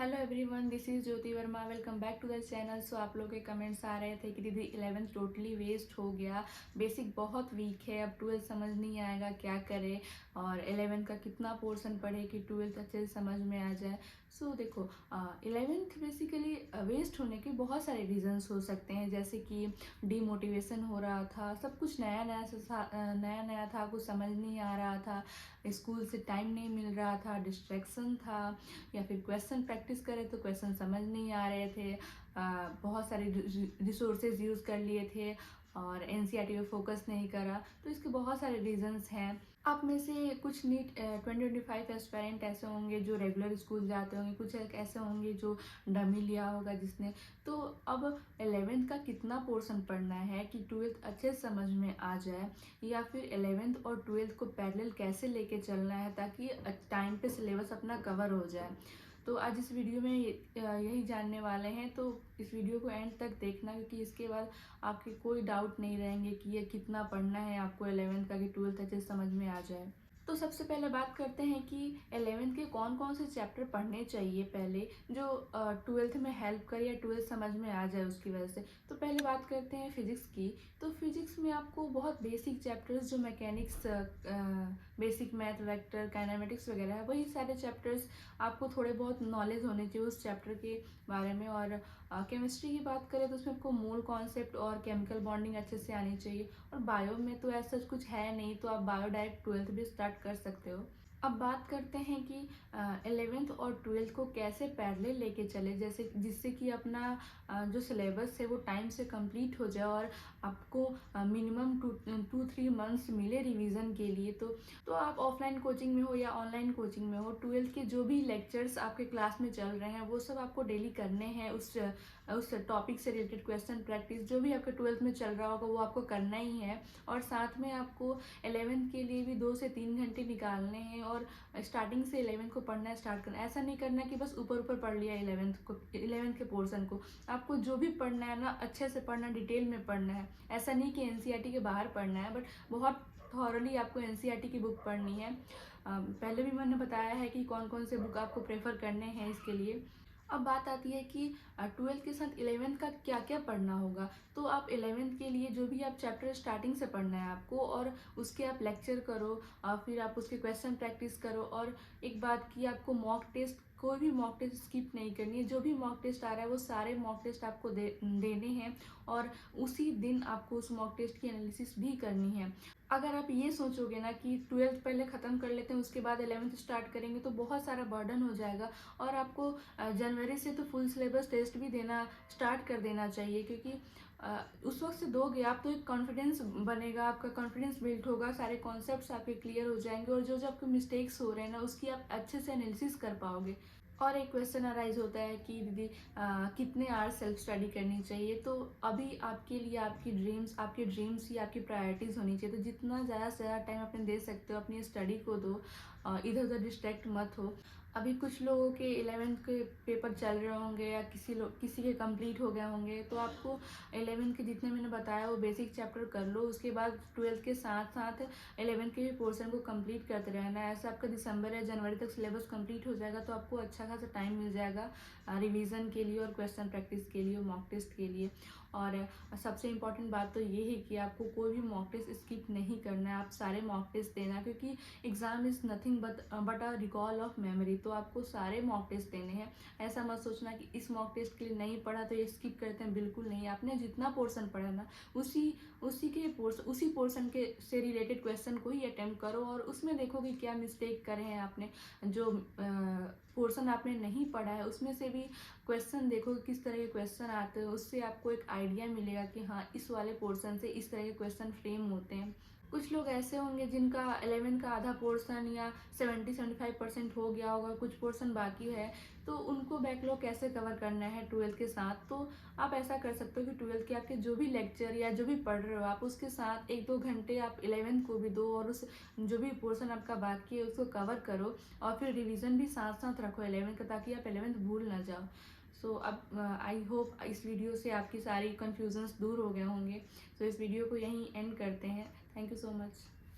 Hello everyone, this is Jyoti Verma. Welcome back to the channel. So आप लोग के comments आ रहे थे कि दीदी 11th टोटली वेस्ट हो गया, बेसिक बहुत वीक है, अब 12th समझ नहीं आएगा क्या करे, और 11th का कितना पोर्शन पढ़े कि 12th अच्छे से समझ में आ जाए। सो देखो, 11th बेसिकली वेस्ट होने के बहुत सारे रीजंस हो सकते हैं, जैसे कि डीमोटिवेशन हो रहा था, सब कुछ नया नया था, कुछ समझ नहीं आ रहा था, स्कूल से टाइम नहीं मिल रहा था, डिस्ट्रैक्शन था, या फिर क्वेश्चन प्रैक्टिस करें तो क्वेश्चन समझ नहीं आ रहे थे, बहुत सारे रिसोर्सेज यूज़ कर लिए थे और एनसीईआरटी पे फोकस नहीं करा। तो इसके बहुत सारे रीजंस हैं। आप में से कुछ नीट 2025 एस्पायरेंट ऐसे होंगे जो रेगुलर स्कूल जाते होंगे, कुछ ऐसे होंगे जो डमी लिया होगा जिसने। तो अब 11th का कितना पोर्शन पढ़ना है कि 12th अच्छे से समझ में आ जाए, या फिर 11th और 12th को पैरेलल कैसे लेके चलना है ताकि टाइम पे सिलेबस अपना कवर हो जाए। तो आज इस वीडियो में यही जानने वाले हैं, तो इस वीडियो को एंड तक देखना, क्योंकि इसके बाद आपके कोई डाउट नहीं रहेंगे कि ये कितना पढ़ना है आपको 11th का कि 12th अच्छे से समझ में आ जाए। तो सबसे पहले बात करते हैं कि 11th के कौन कौन से चैप्टर पढ़ने चाहिए पहले, जो 12th में हेल्प करे या 12th समझ में आ जाए उसकी वजह से। तो पहले बात करते हैं फिजिक्स की। तो फिजिक्स में आपको बहुत बेसिक चैप्टर्स जो mechanics, basic math, vector, kinematics वगैरह है, वही सारे चैप्टर्स आपको थोड़े बहुत नॉलेज होने चाहिए उस चैप्टर के बारे में। और केमिस्ट्री की बात करें तो उसमें आपको मोल कॉन्सेप्ट और केमिकल बॉन्डिंग अच्छे से आनी चाहिए। और बायो में तो ऐसा कुछ है नहीं, तो आप बायो डायरेक्ट 12th भी स्टार्ट कर सकते हो। अब बात करते हैं कि 11th और 12th को कैसे पैरेलल लेके चले, जैसे जिससे कि अपना जो सिलेबस है वो टाइम से कंप्लीट हो जाए और आपको मिनिमम 2-3 मंथ्स मिले रिवीजन के लिए। तो आप ऑफलाइन कोचिंग में हो या ऑनलाइन कोचिंग में हो, 12th के जो भी लेक्चर्स आपके क्लास में चल रहे हैं वो सब आपको डेली करने हैं। उस टॉपिक से रिलेटेड क्वेश्चन प्रैक्टिस जो भी आपके 12th में चल रहा होगा वो आपको करना ही है। और साथ में आपको 11th के लिए भी 2 से 3 घंटे निकालने हैं, और स्टार्टिंग से 11th को पढ़ना स्टार्ट करना। ऐसा नहीं करना कि बस ऊपर ऊपर पढ़ लिया 11th के पोर्शन को। आपको जो भी पढ़ना है ना, अच्छे से पढ़ना, डिटेल में पढ़ना है। ऐसा नहीं कि एनसीईआरटी के बाहर पढ़ना है, बट बहुत थॉरली आपको एनसीईआरटी की बुक पढ़नी है। पहले भी मैंने बताया है कि कौन कौन से बुक आपको प्रेफर करने हैं इसके लिए। अब बात आती है कि 12th के साथ 11th का क्या क्या पढ़ना होगा। तो आप 11th के लिए जो भी आप चैप्टर स्टार्टिंग से पढ़ना है आपको, और उसके आप लेक्चर करो, और फिर आप उसके क्वेश्चन प्रैक्टिस करो। और एक बात की, आपको मॉक टेस्ट, कोई भी मॉक टेस्ट स्किप नहीं करनी है। जो भी मॉक टेस्ट आ रहा है वो सारे मॉक टेस्ट आपको देने हैं, और उसी दिन आपको उस मॉक टेस्ट की एनालिसिस भी करनी है। अगर आप ये सोचोगे ना कि 12th पहले ख़त्म कर लेते हैं उसके बाद 11th स्टार्ट करेंगे, तो बहुत सारा बर्डन हो जाएगा। और आपको जनवरी से तो फुल सिलेबस टेस्ट भी देना स्टार्ट कर देना चाहिए, क्योंकि उस वक्त से दोगे आप तो एक कॉन्फिडेंस बनेगा, आपका कॉन्फिडेंस बिल्ड होगा, सारे कॉन्सेप्ट्स आपके क्लियर हो जाएंगे, और जो जो आपके मिस्टेक्स हो रहे हैं ना उसकी आप अच्छे से एनालिसिस कर पाओगे। और एक क्वेश्चन अराइज होता है कि दीदी कितने आवर्स सेल्फ स्टडी करनी चाहिए। तो अभी आपके लिए आपके ड्रीम्स ही आपकी प्रायोरिटीज़ होनी चाहिए। तो जितना ज़्यादा से ज़्यादा टाइम अपने दे सकते हो अपनी स्टडी को दो, इधर उधर डिस्ट्रैक्ट मत हो। अभी कुछ लोगों के 11th के पेपर चल रहे होंगे, या किसी के कंप्लीट हो गए होंगे, तो आपको 11th के जितने मैंने बताया वो बेसिक चैप्टर कर लो। उसके बाद 12th के साथ साथ 11th के भी पोर्शन को कंप्लीट करते रहना है। ऐसा आपका दिसंबर या जनवरी तक सिलेबस कंप्लीट हो जाएगा, तो आपको अच्छा खासा टाइम मिल जाएगा रिवीजन के लिए, और क्वेश्चन प्रैक्टिस के लिए, मॉक टेस्ट के लिए। और सबसे इम्पॉर्टेंट बात तो ये है कि आपको कोई भी मॉक टेस्ट स्किप नहीं करना है, आप सारे मॉक टेस्ट देना, क्योंकि exam is nothing but a recall of memory. तो आपको सारे मॉक टेस्ट देने हैं। ऐसा मत सोचना कि इस मॉक टेस्ट के लिए नहीं पढ़ा तो ये स्किप करते हैं, बिल्कुल नहीं। आपने जितना पोर्शन पढ़ा ना उसी पोर्शन के से रिलेटेड क्वेश्चन को ही अटेम्प्ट करो, और उसमें देखो कि क्या मिस्टेक करे हैं आपने। जो पोर्शन आपने नहीं पढ़ा है उसमें से भी क्वेश्चन देखो किस तरह के क्वेश्चन आते हैं, उससे आपको एक आइडिया मिलेगा कि हाँ, इस वाले पोर्शन से इस तरह के क्वेश्चन फ्रेम होते हैं। कुछ लोग ऐसे होंगे जिनका 11th का आधा पोर्शन या 70-75% हो गया होगा, कुछ पोर्शन बाकी है, तो उनको बैकलॉग कैसे कवर करना है 12th के साथ। तो आप ऐसा कर सकते हो कि 12th के आपके जो भी लेक्चर या जो भी पढ़ रहे हो आप, उसके साथ 1-2 घंटे आप 11th को भी दो, और उस जो भी पोर्शन आपका बाकी है उसको कवर करो, और फिर रिवीजन भी साथ साथ रखो 11th का, ताकि आप 11th भूल ना जाओ। सो अब आई होप इस वीडियो से आपकी सारी कन्फ्यूजन्स दूर हो गए होंगे। सो इस वीडियो को यहीं एंड करते हैं। Thank you so much.